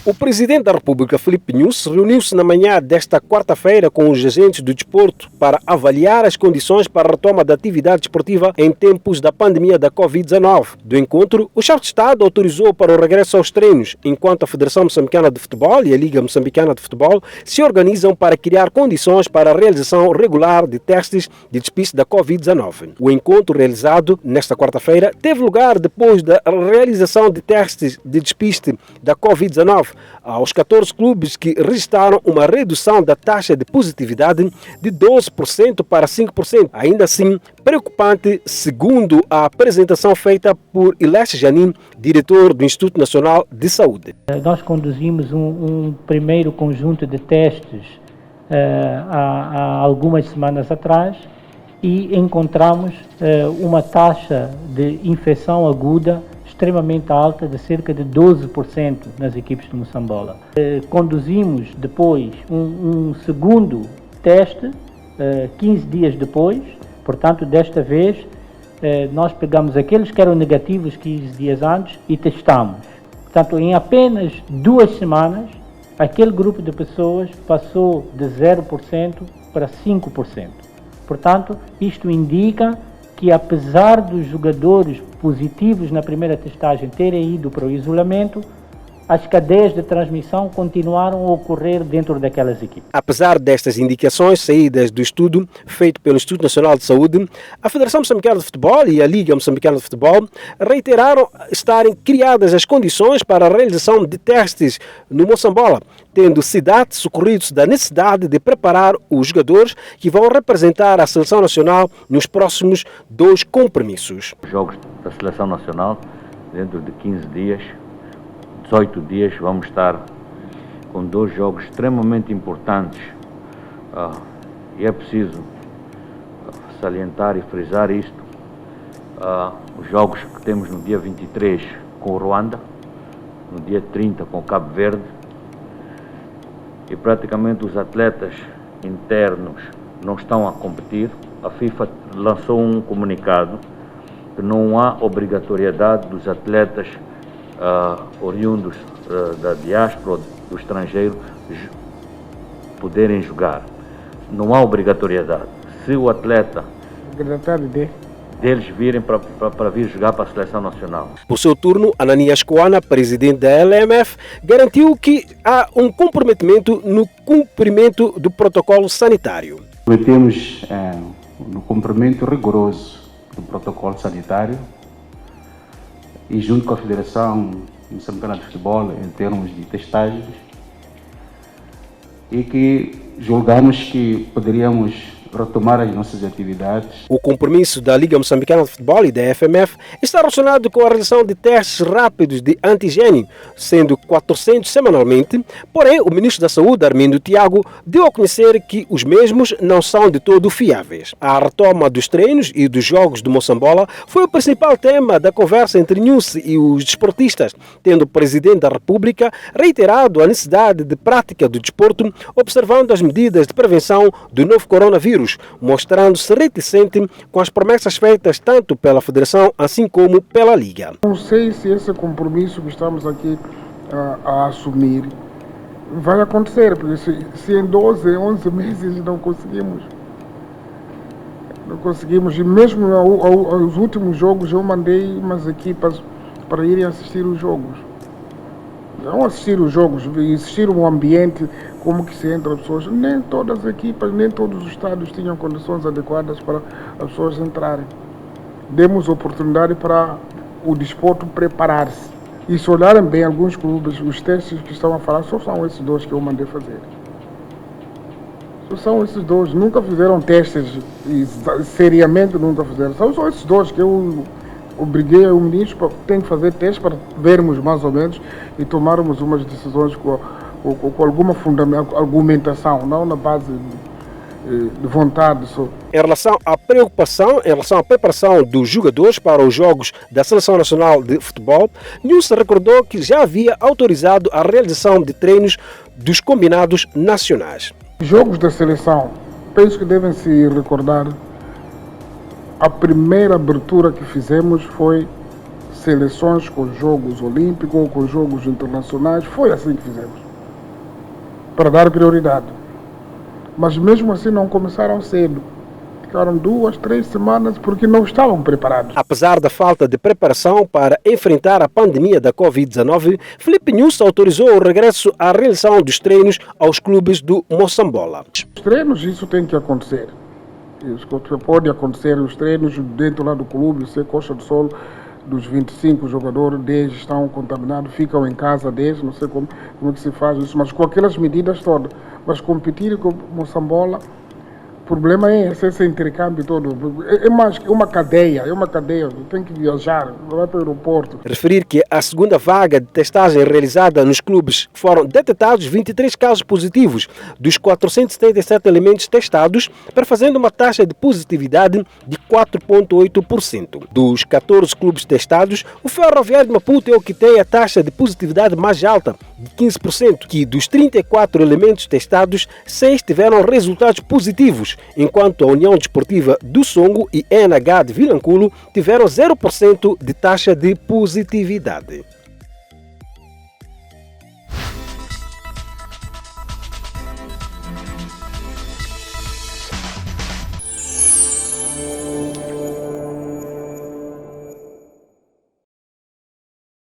O Presidente da República, Filipe Nyusi, reuniu-se na manhã desta quarta-feira com os agentes do desporto para avaliar as condições para a retoma da atividade desportiva em tempos da pandemia da Covid-19. Do encontro, o chefe de Estado autorizou para o regresso aos treinos, enquanto a Federação Moçambicana de Futebol e a Liga Moçambicana de Futebol se organizam para criar condições para a realização regular de testes de despiste da Covid-19. O encontro realizado nesta quarta-feira teve lugar depois da realização de testes de despiste da Covid-19 aos 14 clubes que registraram uma redução da taxa de positividade de 12% para 5%. Ainda assim, preocupante, segundo a apresentação feita por Ileste Janin, diretor do Instituto Nacional de Saúde. Nós conduzimos um primeiro conjunto de testes há algumas semanas atrás e encontramos uma taxa de infecção aguda extremamente alta, de cerca de 12% nas equipes de Moçambola. Conduzimos depois um segundo teste, 15 dias depois, portanto, desta vez, nós pegamos aqueles que eram negativos 15 dias antes e testamos. Portanto, em apenas 2 semanas, aquele grupo de pessoas passou de 0% para 5%. Portanto, isto indica que, apesar dos jogadores positivos na primeira testagem terem ido para o isolamento, as cadeias de transmissão continuaram a ocorrer dentro daquelas equipes. Apesar destas indicações saídas do estudo feito pelo Instituto Nacional de Saúde, a Federação Moçambicana de Futebol e a Liga Moçambicana de Futebol reiteraram estarem criadas as condições para a realização de testes no Moçambola, tendo cidades socorridos da necessidade de preparar os jogadores que vão representar a Seleção Nacional nos próximos 2 compromissos. Os jogos da Seleção Nacional, dentro de 15 dias, 18 dias, vamos estar com 2 jogos extremamente importantes e é preciso salientar e frisar isto. Os jogos que temos no dia 23 com o Ruanda, no dia 30 com o Cabo Verde, e praticamente os atletas internos não estão a competir. A FIFA lançou um comunicado que não há obrigatoriedade dos atletas oriundos da diáspora ou do estrangeiro poderem jogar. Não há obrigatoriedade. Se o atleta deles virem para vir jogar para a Seleção Nacional. Por seu turno, Ananias Coana, presidente da LMF, garantiu que há um comprometimento no cumprimento do protocolo sanitário. Temos no cumprimento rigoroso do protocolo sanitário e junto com a Federação Moçambicana de Futebol em termos de testagens, e que julgamos que poderíamos retomar as nossas atividades. O compromisso da Liga Moçambicana de Futebol e da FMF está relacionado com a realização de testes rápidos de antigênio, sendo 400 semanalmente, porém o Ministro da Saúde, Armindo Tiago, deu a conhecer que os mesmos não são de todo fiáveis. A retoma dos treinos e dos jogos do Moçambola foi o principal tema da conversa entre Nyusi e os desportistas, tendo o Presidente da República reiterado a necessidade de prática do desporto, observando as medidas de prevenção do novo coronavírus, mostrando-se reticente com as promessas feitas tanto pela Federação assim como pela Liga. Não sei se esse compromisso que estamos aqui a assumir vai acontecer, porque se em 12, 11 meses não conseguimos, e mesmo aos últimos jogos eu mandei umas equipas para irem assistir os jogos. Não assistir os jogos, existir um ambiente como que se entra pessoas. Nem todas as equipas, nem todos os estádios tinham condições adequadas para as pessoas entrarem. Demos oportunidade para o desporto preparar-se. E se olharem bem alguns clubes, os testes que estão a falar, só são esses 2 que eu mandei fazer. Só são esses 2. Nunca fizeram testes, e seriamente nunca fizeram. São só esses 2 que eu obriguei o ministro para tem que fazer testes para vermos mais ou menos e tomarmos umas decisões com alguma argumentação, não na base de vontade. Em relação à preocupação, em relação à preparação dos jogadores para os jogos da Seleção Nacional de Futebol, Nyusi recordou que já havia autorizado a realização de treinos dos combinados nacionais. Jogos da seleção, penso que devem se recordar, a primeira abertura que fizemos foi seleções com os Jogos Olímpicos ou com os Jogos Internacionais. Foi assim que fizemos, para dar prioridade. Mas mesmo assim não começaram cedo. Ficaram 2, 3 semanas porque não estavam preparados. Apesar da falta de preparação para enfrentar a pandemia da Covid-19, Filipe Nunes autorizou o regresso à realização dos treinos aos clubes do Moçambola. Os treinos, isso tem que acontecer. Isso pode acontecer, os treinos dentro lá do clube, se Costa do Sol, dos 25 jogadores, 10 estão contaminados, ficam em casa 10, não sei como é que se faz isso, mas com aquelas medidas todas. Mas competir com Moçambola, o problema é esse intercâmbio todo. É uma cadeia, tem que viajar, vai para o aeroporto. Referir que a segunda vaga de testagem realizada nos clubes foram detectados 23 casos positivos dos 477 elementos testados, fazendo uma taxa de positividade de 4,8%. Dos 14 clubes testados, o Ferroviário de Maputo é o que tem a taxa de positividade mais alta, de 15%, que dos 34 elementos testados, 6 tiveram resultados positivos, enquanto a União Desportiva do Songo e NH de Vilanculo tiveram 0% de taxa de positividade.